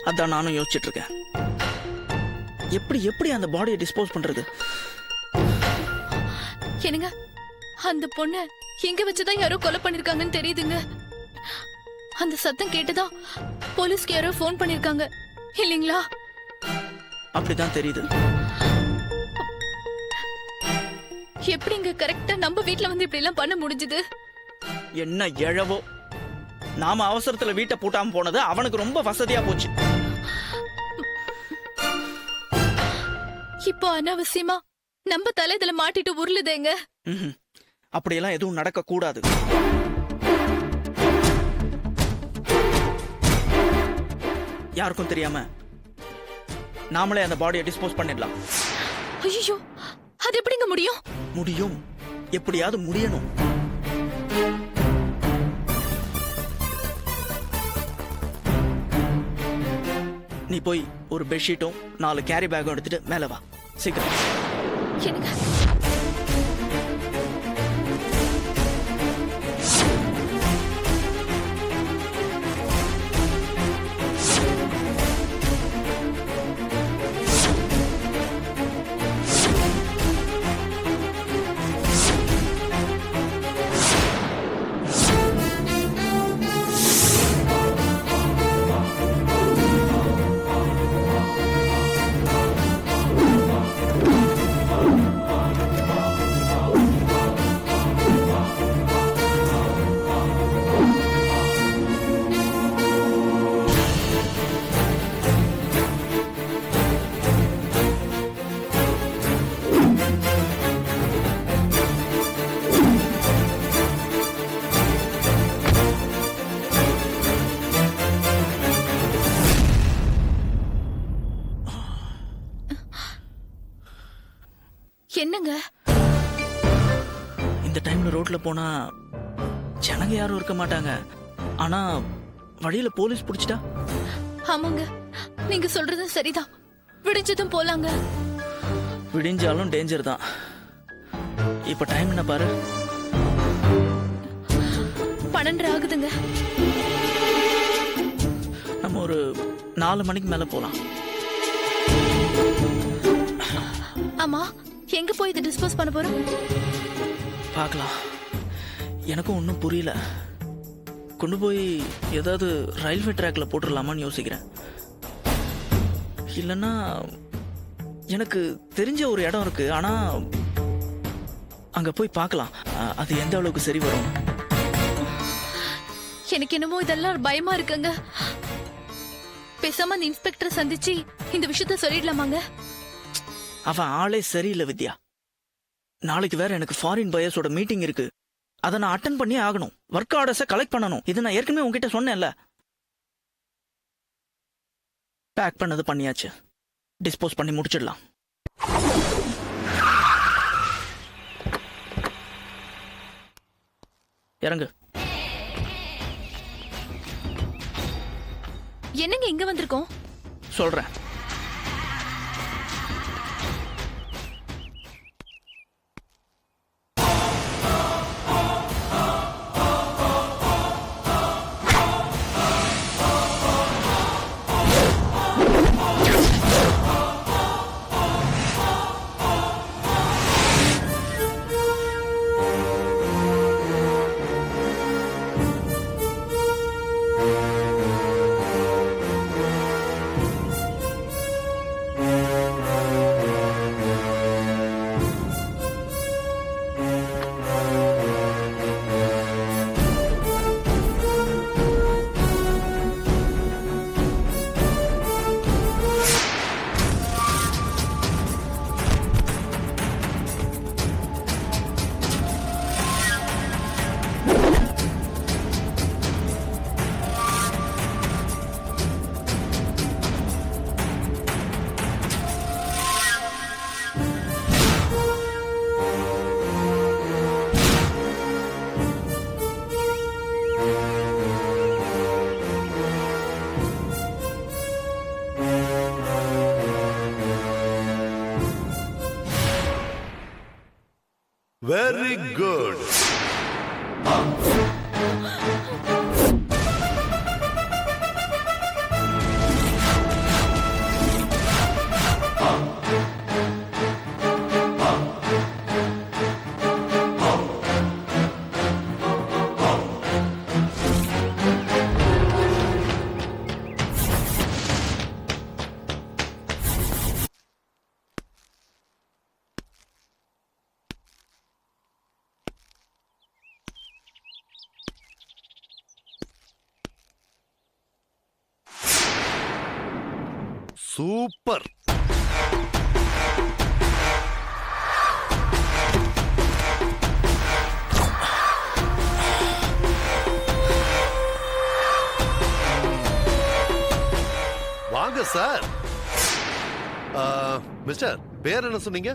அதான் நானும் யோசிச்சுட்டு இருக்கேன். எப்படி எப்படி அந்த பாடியை டிஸ்போஸ் பண்றது? என்னங்க, அந்த பொண்ணு எங்க வச்சுதான் யாரோ கொலை பண்ணிருக்காங்கன்னு தெரியுதுங்க. அந்த சத்தம் கேட்டுதான் போலீஸ்க்கு யாரோ போன் பண்ணிருக்காங்க இல்லீங்களா? அப்படிதான் தெரியுது. எப்படிங்க கரெக்டா நம்ம வீட்ல வந்து இப்படி எல்லாம் பண்ண முடிஞ்சது? என்ன எழவோ, நாம அவசரத்துல வீட்டை பூட்டாம போனது அவனுக்கு ரொம்ப வசதியா போச்சு. இப்போ அனாவசியமா நம்ம தலை இதுல மாட்டிட்டு உருளுதேங்க. அப்படியெல்லாம் எதுவும் நடக்க கூடாது. யாருக்கும் தெரியாம நாமளே அந்த பாடியை டிஸ்போஸ் பண்ணிடலாம். ஐயோ, அது எப்படிங்க முடியும்? முடியும், எப்படியாவது முடியணும். நீ போய் ஒரு பெட்ஷீட்டும் 4 கேரி பேக்கும் எடுத்துட்டு மேல வா, சீக்கிரம். என்னங்க, என்னங்க இந்த டைம்ல ரோட்ல போனா ஜனங்க யாரும் இருக்க மாட்டாங்க. ஆனா வழியில போலீஸ் பிடிச்சிட்டா? ஆமாங்க, நீங்க சொல்றது சரிதான். விடிஞ்சதும் போலாங்க. விடிஞ்சாலும் டேஞ்சர் தான். இப்ப டைம் என்ன பாரு, 12 ஆகுதுங்க. நம்ம ஒரு 4 மணிக்கு மேல போலாம். ஆமா, எங்க போய் இதை டிஸ்போஸ் பண்ண போறோம்? பார்க்கலாம். எனக்கும் ஒன்றும் புரியல. கொண்டு போய் ஏதாவது ரயில்வே ட்ராக்ல போட்டுடலாமான்னு யோசிக்கிறேன். இல்லைன்னா எனக்கு தெரிஞ்ச ஒரு இடம் இருக்கு, ஆனா அங்க போய் பார்க்கலாம் அது எந்த அளவுக்கு சரி வரும். எனக்கு என்னமோ இதெல்லாம் பயமா இருக்குங்க. பேசாம அந்த இன்ஸ்பெக்டரை சந்திச்சு இந்த விஷயத்த சொல்லிடலாமாங்க? அவன் ஆளே சரியில்லை வித்யா. நாளைக்கு வேற எனக்கு ஃபாரின் பயர்ஸோட மீட்டிங் இருக்கு. அதை நான் அட்டென்ட் பண்ணி ஆகணும். ஒர்க் ஆர்டர்ஸை கலெக்ட் பண்ணணும். இது நான் ஏற்கனவே உங்ககிட்ட சொன்னேன்ல. பேக் பண்ணது பண்ணியாச்சு. டிஸ்போஸ் பண்ணி முடிச்சிடலாம். இறங்கு. என்னங்க இங்க வந்திருக்கோம்? சொல்றேன். Very good. சூப்பர். வாங்க சார். மிஸ்டர், பேர் என்ன சொன்னீங்க?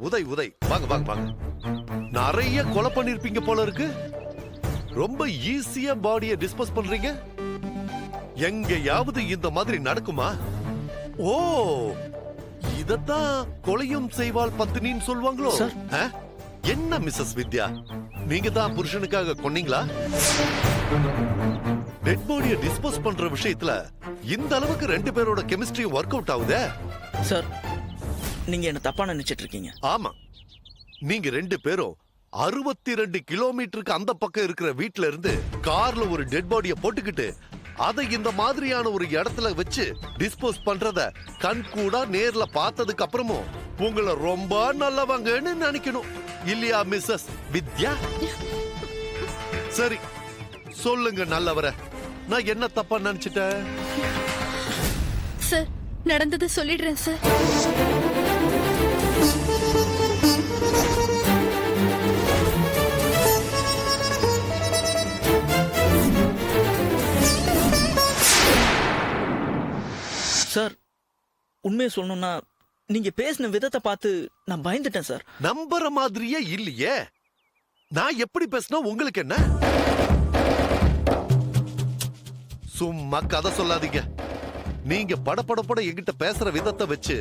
உதய். உதய், வாங்க வாங்க வாங்க. நிறைய கொலை பண்ணிருப்பீங்க போல இருக்கு. ரொம்ப ஈஸியா பாடியை டிஸ்போஸ் பண்றீங்க. எங்கயாவது இந்த மாதிரி நடக்குமா? ஓ, இதத்தான் கொலையும் செய்வாள் பத்தினின்னு சொல்லுவாங்களோ? என்ன மிஸ்ஸஸ் வித்யா, நீங்க தான் புருஷனுக்காக கொன்னீங்களா? டெட் பாடியை டிஸ்போஸ் பண்ற விஷயத்துல இந்த அளவுக்கு ரெண்டு பேரோட கெமிஸ்ட்ரி ஒர்க் அவுட் ஆகுதே. சார், நீங்க என்ன தப்பா நினைச்சிட்டு இருக்கீங்க. ஆமா, நீங்க ரெண்டு பேரும் 62 கிலோமீட்டருக்கு அந்த பக்கம் இருக்கிற வீட்ல இருந்து கார்ல ஒரு டெட் பாடியை போட்டுக்கிட்டு அதை இந்த மாதிரியான ஒரு இடத்துல வச்சு டிஸ்போஸ் பண்றத கண் கூட நேர்ல பார்த்ததுக்கு அப்புறமும் உங்களை ரொம்ப நல்லவங்கன்னு நினைக்கணும் இல்லையா மிஸ்ஸஸ் வித்யா? சரி, சொல்லுங்க நல்லவர, நான் என்ன தப்பா நினைச்சிட்டேன்? சார், நடந்தது சொல்லிடுறேன் சார். சார், உண்மையை சொல்லணும்னா நீங்க பேசின விதத்தை பார்த்து நான் பயந்துட்டேன் சார். நம்புற மாதிரியே இல்லையே. நான் எப்படி பேசினா உங்களுக்கு என்ன? சும்மா கதை சொல்லாதீங்க. நீங்க படபடப்பட என்கிட்ட பேசுற விதத்தை வச்சு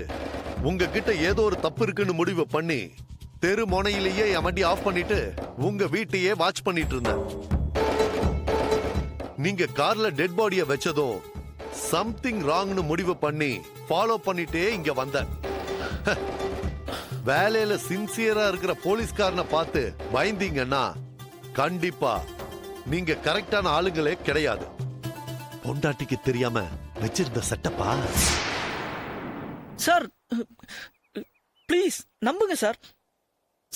உங்ககிட்ட ஏதோ ஒரு தப்பு இருக்குன்னு முடிவு பண்ணி தெரு முனையிலேயே என் வண்டி ஆஃப் பண்ணிட்டு உங்க வீட்டையே வாட்ச் பண்ணிட்டு இருந்தேன். நீங்க கார்ல டெட் பாடியை வச்சதும் சம்திங் ராங்னு முடிவு பண்ணி ஃபாலோ பண்ணிட்டே இங்க வந்தேன். வேலையில சின்சியரா இருக்கிற போலீஸ்காரனை பார்த்து பயந்தீங்கன்னா கண்டிப்பா நீங்க கரெக்டான ஆளுங்களே கிடையாது. பொண்டாட்டிக்கு தெரியாம வச்சிருந்த செட்டப்பா. சார், ப்ளீஸ் நம்புங்க சார்.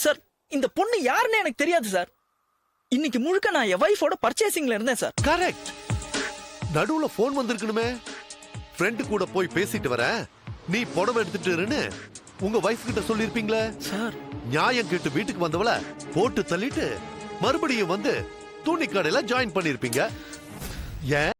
சார், இந்த பொண்ணு யாருன்னு எனக்கு தெரியாது சார். இன்னைக்கு முழுக்க நான் என் வைஃபோட பர்ச்சேசிங்ல இருந்தேன் சார். கரெக்ட். நடுவுல போன் வந்திருக்கணுமே. ஃப்ரெண்டு கூட போய் பேசிட்டு வரேன், நீ புடவை எடுத்துட்டு இருன்னு உங்க வைஃப் கிட்ட சொல்லிருப்பீங்களே சார். நியாயம் கேட்டு வீட்டுக்கு வந்தவள போட்டு தள்ளிட்டு மறுபடியும் வந்து துணி கடையில ஜாயின் பண்ணிருப்பீங்க. ஏன்?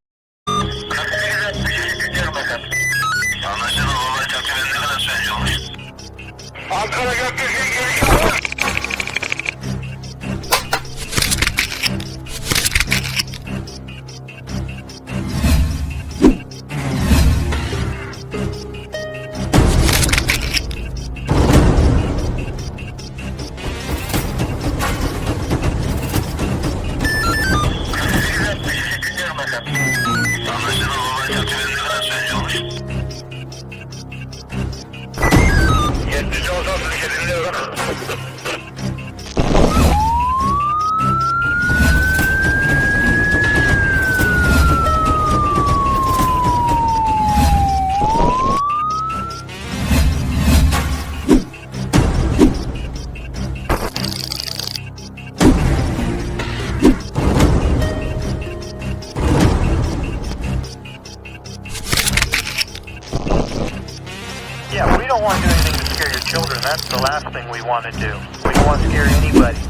Yeah, we don't want to do anything to scare your children. That's the last thing we want to do. We don't want to scare anybody.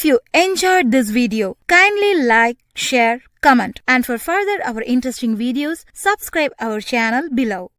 you enjoyed this video, kindly like, share, comment, and for further our interesting videos, subscribe our channel below.